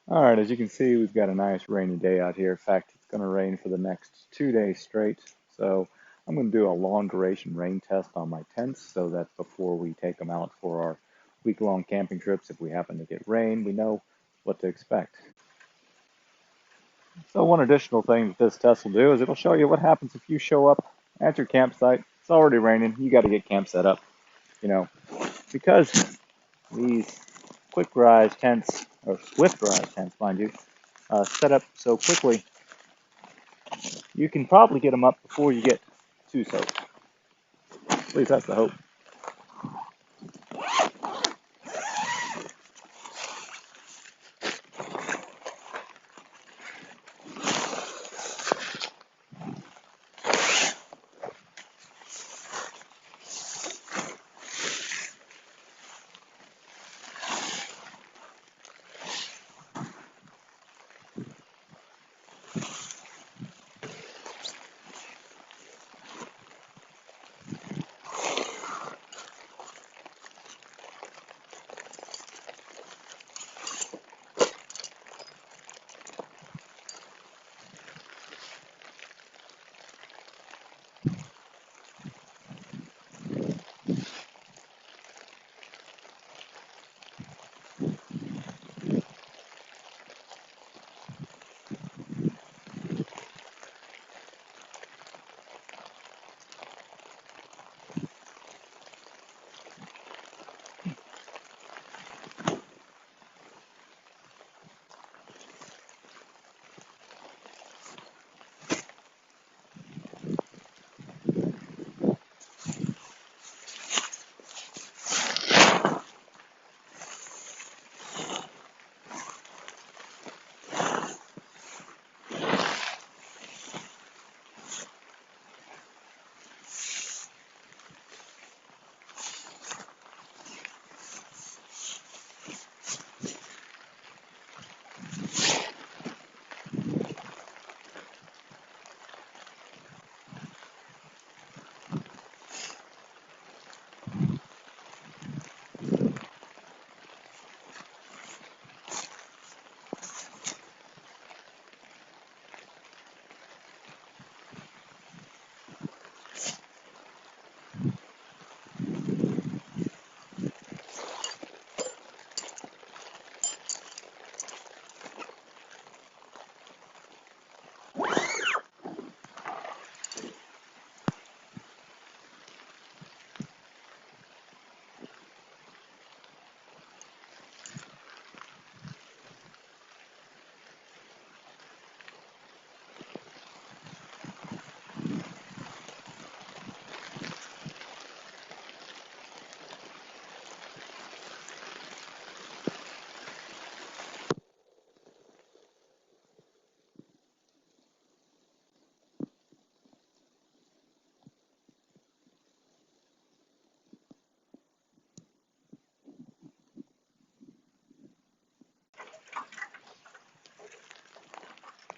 All right, as you can see, we've got a nice rainy day out here. In fact, it's going to rain for the next 2 days straight. So I'm going to do a long duration rain test on my tents so that before we take them out for our week-long camping trips, if we happen to get rain, we know what to expect. So one additional thing that this test will do is it'll show you what happens if you show up at your campsite. It's already raining. You got to get camp set up. You know, because these quick rise tents, or swift rise tents, mind you, set up so quickly, you can probably get them up before you get too soaked. At least that's the hope.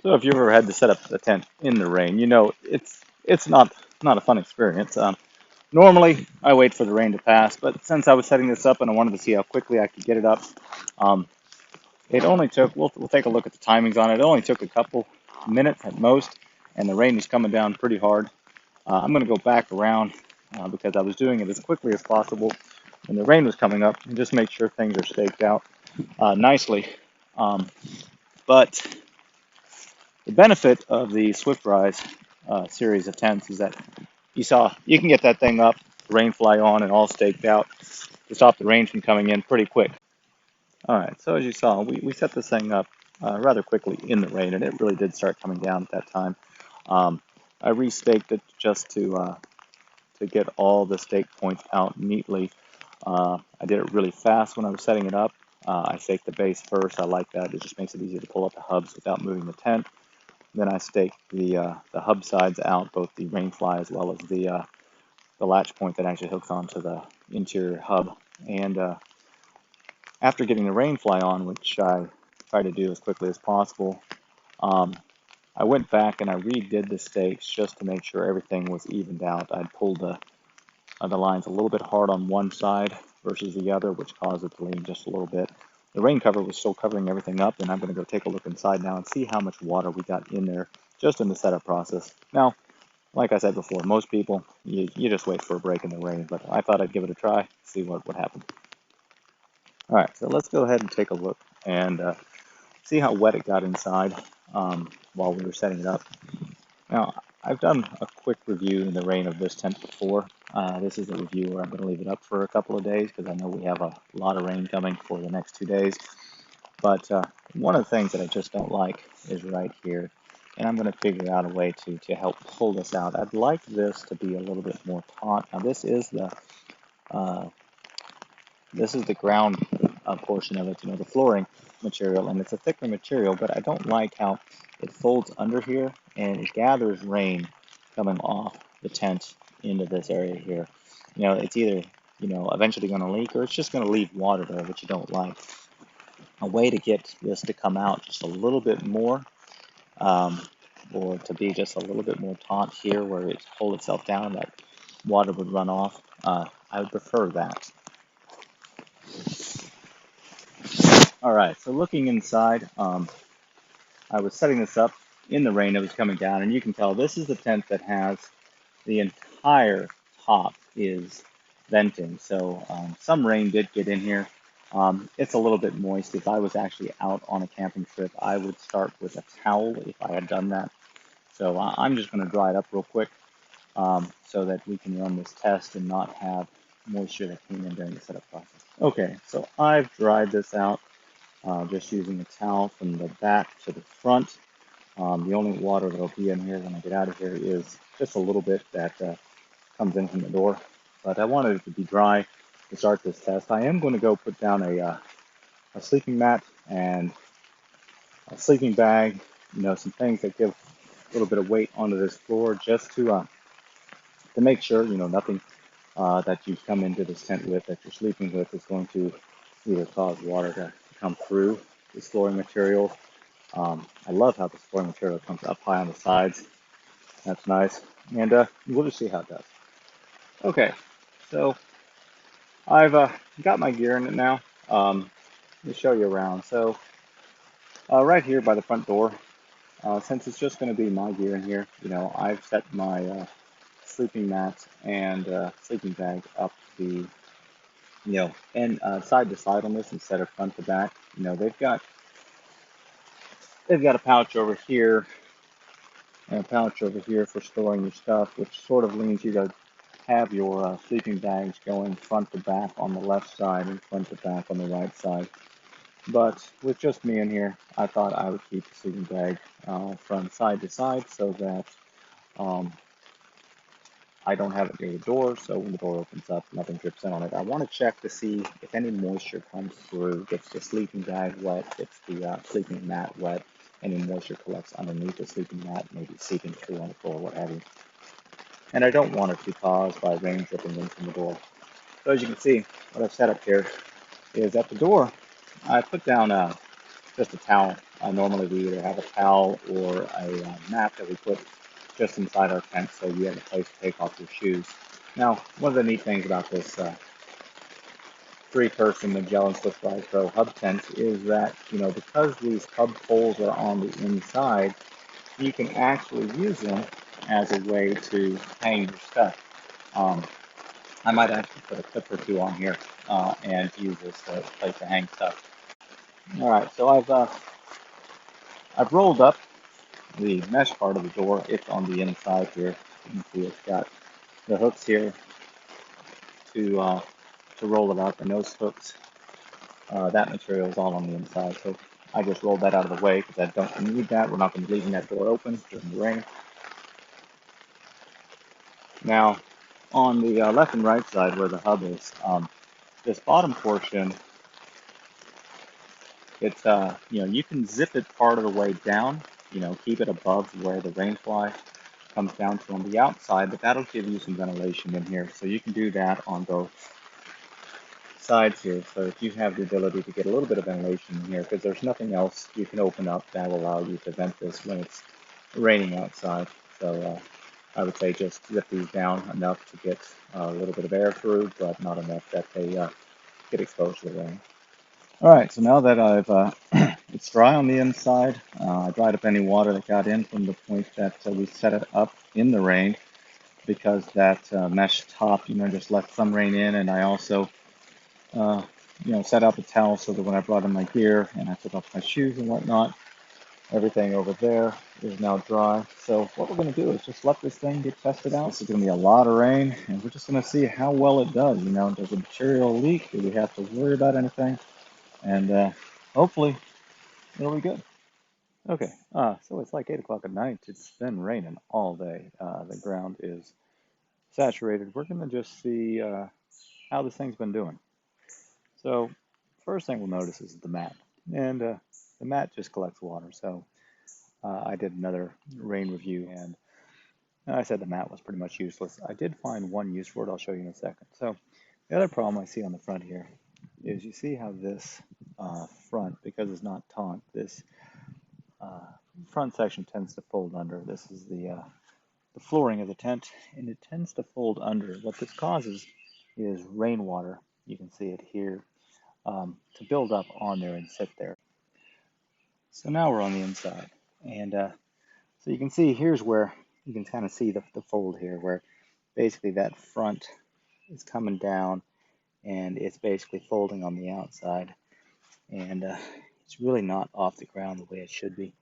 So if you've ever had to set up a tent in the rain, you know it's not a fun experience. Normally, I wait for the rain to pass, but since I was setting this up and I wanted to see how quickly I could get it up, um, it only took. We'll take a look at the timings on it. It only took a couple minutes at most, and the rain was coming down pretty hard. I'm going to go back around because I was doing it as quickly as possible when the rain was coming up and just make sure things are staked out nicely. Um, but the benefit of the SwiftRise series of tents is that you can get that thing up, rain fly on, and all staked out to stop the rain from coming in pretty quick. All right, so as you saw, we set this thing up rather quickly in the rain, and it really did start coming down at that time. Um, I restaked it just to get all the stake points out neatly. I did it really fast when I was setting it up. I staked the base first. I like that. It just makes it easy to pull up the hubs without moving the tent. Then I staked the hub sides out, both the rain fly as well as the latch point that actually hooks onto the interior hub. And after getting the rain fly on, which I tried to do as quickly as possible, um, I went back and I redid the stakes just to make sure everything was evened out. I'd pulled the lines a little bit hard on one side versus the other, which caused it to lean just a little bit. the rain cover was still covering everything up, and I'm going to go take a look inside now and see how much water we got in there just in the setup process. Now, like I said before, most people, you just wait for a break in the rain, but I thought I'd give it a try, see what would happen. All right, so let's go ahead and take a look and see how wet it got inside while we were setting it up. Now, I've done a quick review in the rain of this tent before. This is a review where I'm going to leave it up for a couple of days because I know we have a lot of rain coming for the next 2 days. But one of the things that I just don't like is right here. And I'm going to figure out a way to help pull this out. I'd like this to be a little bit more taut. Now, uh, this is the ground portion of it, the flooring material, and it's a thicker material, but I don't like how it folds under here and it gathers rain coming off the tent into this area here. It's either, eventually going to leak or it's just going to leave water there, which you don't like. A way to get this to come out just a little bit more, or to be just a little bit more taut here where it hold itself down, that water would run off. I would prefer that. All right, so looking inside, I was setting this up in the rain that was coming down, and you can tell this is the tent that has the entire top is venting. So some rain did get in here. It's a little bit moist. If I was actually out on a camping trip, I would start with a towel if I had done that. So I'm just going to dry it up real quick so that we can run this test and not have moisture that came in during the setup process. Okay, so I've dried this out just using a towel from the back to the front. The only water that will be in here when I get out of here is just a little bit that comes in from the door. But I wanted it to be dry to start this test. I am going to go put down a sleeping mat and a sleeping bag, some things that give a little bit of weight onto this floor just to make sure, nothing that you come into this tent with, that you're sleeping with, is going to either cause water to come through this flooring material. I love how this flooring material comes up high on the sides. That's nice. And we'll just see how it does. Okay, so I've got my gear in it now. Let me show you around. So right here by the front door, since it's just going to be my gear in here, I've set my sleeping mat and sleeping bag up the, and side to side on this instead of front to back. They've got a pouch over here and a pouch over here for storing your stuff, which sort of leans you to have your sleeping bags going front to back on the left side and front to back on the right side. But with just me in here, I thought I would keep the sleeping bag from side to side so that I don't have it near the door, so when the door opens up, nothing drips in on it. I want to check to see if any moisture comes through, gets the sleeping bag wet, gets the sleeping mat wet, any moisture collects underneath the sleeping mat, maybe seeping through on the floor, what have you. And I don't want it to be caused by rain dripping in from the door. So as you can see, what I've set up here is at the door, I put down just a towel. Normally we either have a towel or a mat that we put just inside our tent so you have a place to take off your shoes. Now, one of the neat things about this 3-person Magellan SwiftRise Pro hub tent is that, because these hub poles are on the inside, you can actually use them as a way to hang your stuff. I might actually put a clip or two on here and use this place to hang stuff. All right, so I've rolled up the mesh part of the door. It's on the inside here. You can see it's got the hooks here to roll it up, and those hooks, that material is all on the inside. So I just rolled that out of the way because I don't need that. We're not going to be leaving that door open during the rain. Now, on the left and right side where the hub is, this bottom portion, it's you can zip it part of the way down, keep it above where the rainfly comes down to on the outside, but that'll give you some ventilation in here. So you can do that on both sides here. So if you have the ability to get a little bit of ventilation in here, because there's nothing else you can open up that will allow you to vent this when it's raining outside. So I would say just zip these down enough to get a little bit of air through, but not enough that they get exposed to the rain. All right, so now that I've it's dry on the inside, I dried up any water that got in from the point that we set it up in the rain because that mesh top, just let some rain in, and I also, uh, set up a towel so that when I brought in my gear and I took off my shoes and whatnot, everything over there is now dry. So what we're going to do is just let this thing get tested out. This is going to be a lot of rain, and we're just going to see how well it does. Does the material leak? Do we have to worry about anything? And hopefully it'll be good. Okay, so it's like 8 o'clock at night. It's been raining all day. The ground is saturated. We're going to just see how this thing's been doing. So first thing we'll notice is the mat. And the mat just collects water. So I did another rain review, and I said the mat was pretty much useless. I did find one use for it. I'll show you in a second. So the other problem I see on the front here is you see how this front, because it's not taut, this uh, front section tends to fold under. This is the flooring of the tent, and it tends to fold under. What this causes is rainwater. You can see it here to build up on there and sit there. So now we're on the inside, and so you can see here's where you can kind of see the fold here, where basically that front is coming down and it's basically folding on the outside, and it's really not off the ground the way it should be.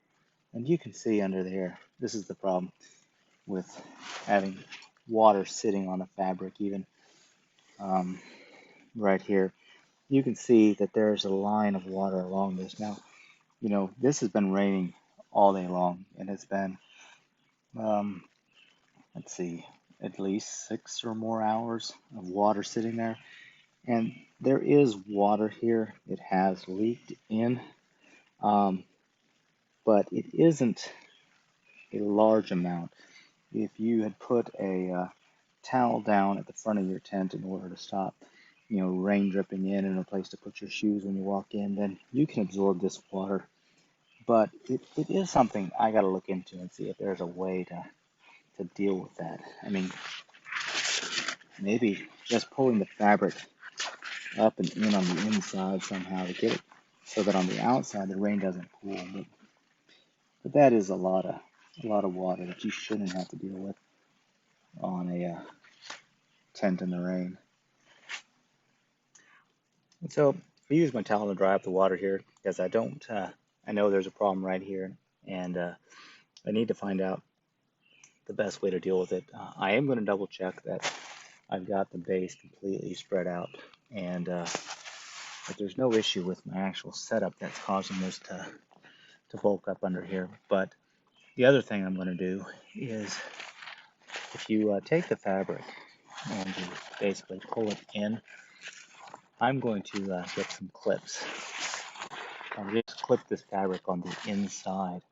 And you can see under there, this is the problem with having water sitting on the fabric, even right here. You can see that there's a line of water along this. Now, this has been raining all day long, and it's been, um, let's see, at least 6 or more hours of water sitting there. And there is water here. It has leaked in, um, but it isn't a large amount. If you had put a towel down at the front of your tent in order to stop, rain dripping in and a place to put your shoes when you walk in, then you can absorb this water. But it is something I got to look into and see if there's a way to deal with that. I mean, maybe just pulling the fabric up and in on the inside somehow to get it so that on the outside the rain doesn't pool. But that is a lot of water that you shouldn't have to deal with on a tent in the rain. And so I use my towel to dry up the water here because I know there's a problem right here, and I need to find out the best way to deal with it. I am going to double check that I've got the base completely spread out, and that there's no issue with my actual setup that's causing this to bulk up under here. But the other thing I'm going to do is if you take the fabric and you basically pull it in, I'm going to get some clips. I'll just clip this fabric on the inside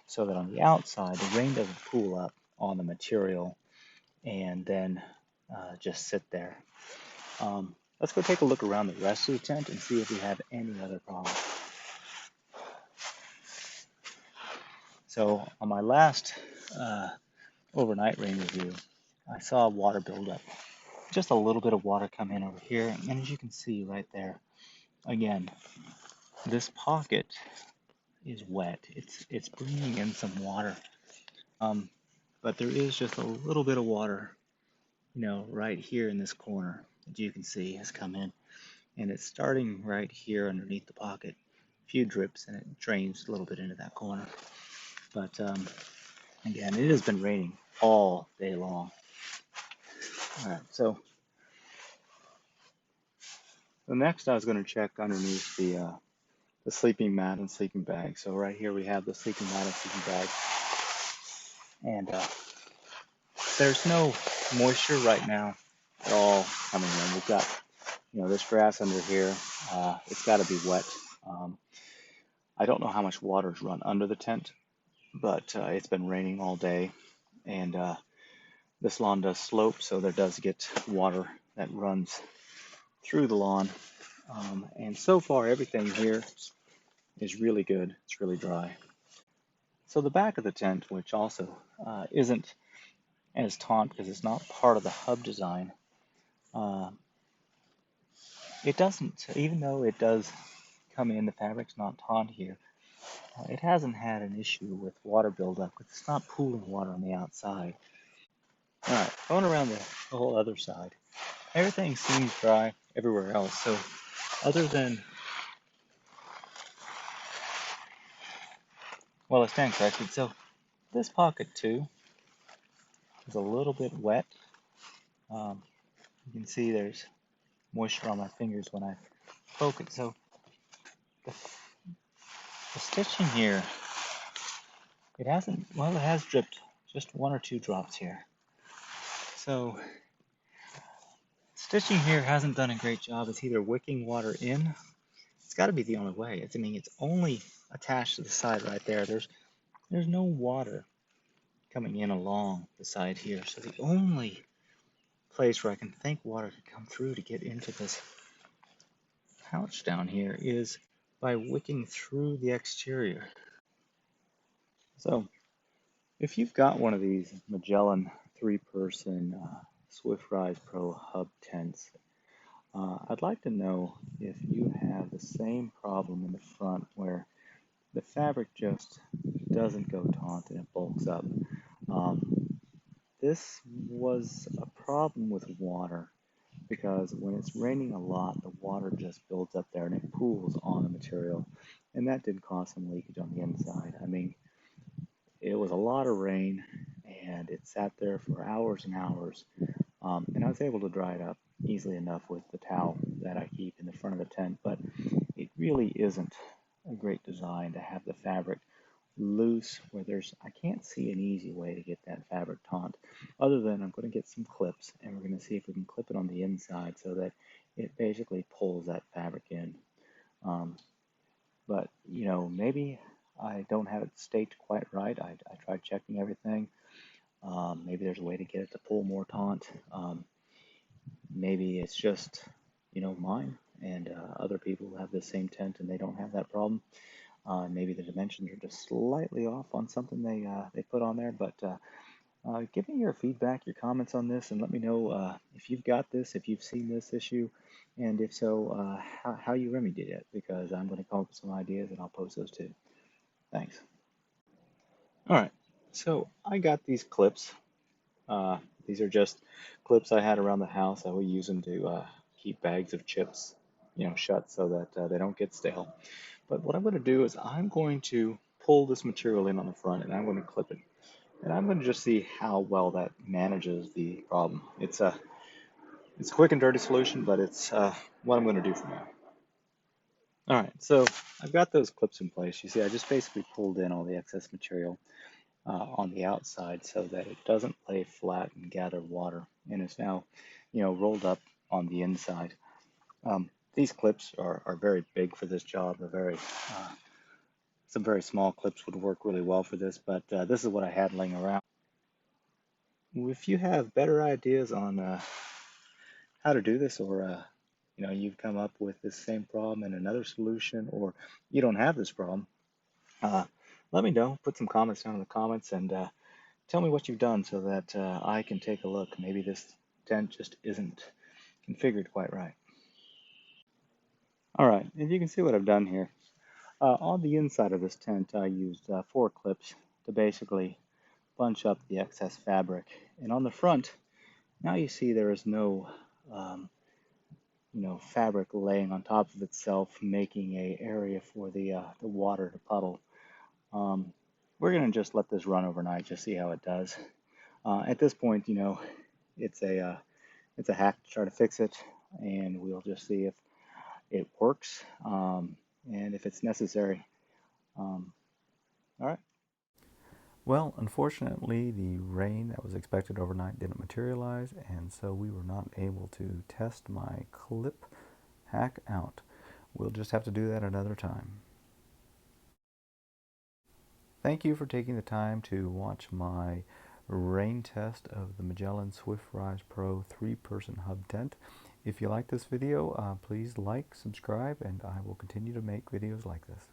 so that on the outside the rain doesn't pool up on the material and then just sit there. Let's go take a look around the rest of the tent and see if we have any other problems. So on my last overnight rain review, I saw water build up. Just a little bit of water come in over here, and as you can see right there, again, this pocket is wet. It's bringing in some water, but there is just a little bit of water, right here in this corner that you can see has come in, and it's starting right here underneath the pocket. A few drips, and it drains a little bit into that corner. But again, it has been raining all day long. All right, so next I was going to check underneath the sleeping mat and sleeping bag. So right here we have the sleeping mat and sleeping bag, and there's no moisture right now at all coming in. We've got this grass under here. It's got to be wet. I don't know how much water's run under the tent, but it's been raining all day, and this lawn does slope, so there does get water that runs through the lawn. And so far everything here is really good. It's really dry. So the back of the tent, which also isn't as taut because it's not part of the hub design, it doesn't, even though it does come in, the fabric's not taut here. It hasn't had an issue with water buildup. It's not pooling water on the outside. All right, going around the whole other side. Everything seems dry everywhere else. So other than, well, I stand corrected. So this pocket too is a little bit wet. Um, you can see there's moisture on my fingers when I poke it. So the, the stitching here, it hasn't, well, it has dripped just one or two drops here. So stitching here hasn't done a great job. It's either wicking water in. It's got to be the only way. I mean, it's only attached to the side right there. There's no water coming in along the side here. So the only place where I can think water could come through to get into this pouch down here is by wicking through the exterior. So if you've got one of these Magellan 3-person SwiftRise Pro hub tents, I'd like to know if you have the same problem in the front where the fabric just doesn't go taut and it bulks up. This was a problem with water because when it's raining a lot, the water just builds up there and it pools on the material, and that did cause some leakage on the inside. I mean, it was a lot of rain and it sat there for hours and hours, and I was able to dry it up easily enough with the towel that I keep in the front of the tent, but it really isn't a great design to have the fabric loose where I can't see an easy way to get that fabric taut other than I'm going to get some clips and we're going to see if we can clip it on the inside so that it basically pulls that fabric in. But you know, maybe I don't have it staked quite right. I tried checking everything. Maybe there's a way to get it to pull more taut. Maybe it's just, you know, mine and other people have the same tent and they don't have that problem. Maybe the dimensions are just slightly off on something they put on there, but give me your feedback, your comments on this, and let me know if you've got this, if you've seen this issue, and if so, how you remedied it, because I'm going to come up with some ideas and I'll post those too. Thanks. All right, so I got these clips. These are just clips I had around the house. I will use them to keep bags of chips, you know, shut so that they don't get stale. But what I'm going to do is I'm going to pull this material in on the front and I'm going to clip it. And I'm going to just see how well that manages the problem. It's a quick and dirty solution, but it's what I'm going to do for now. All right, so I've got those clips in place. You see, I just basically pulled in all the excess material on the outside so that it doesn't lay flat and gather water, and it's now, you know, rolled up on the inside. These clips are very big for this job. They're some very small clips would work really well for this, but this is what I had laying around. If you have better ideas on how to do this, or you know, you've come up with this same problem and another solution, or you don't have this problem, let me know. Put some comments down in the comments and tell me what you've done so that I can take a look. Maybe this tent just isn't configured quite right. All right, and you can see what I've done here. On the inside of this tent, I used 4 clips to basically bunch up the excess fabric. And on the front, now you see there is no you know, fabric laying on top of itself, making a area for the water to puddle. We're going to just let this run overnight, just see how it does. At this point, you know, it's a hack to try to fix it, and we'll just see if it works and if it's necessary. All right. Well, unfortunately, the rain that was expected overnight didn't materialize, and so we were not able to test my clip hack out. We'll just have to do that another time. Thank you for taking the time to watch my rain test of the Magellan SwiftRise Pro 3-person hub tent. If you like this video, please like, subscribe, and I will continue to make videos like this.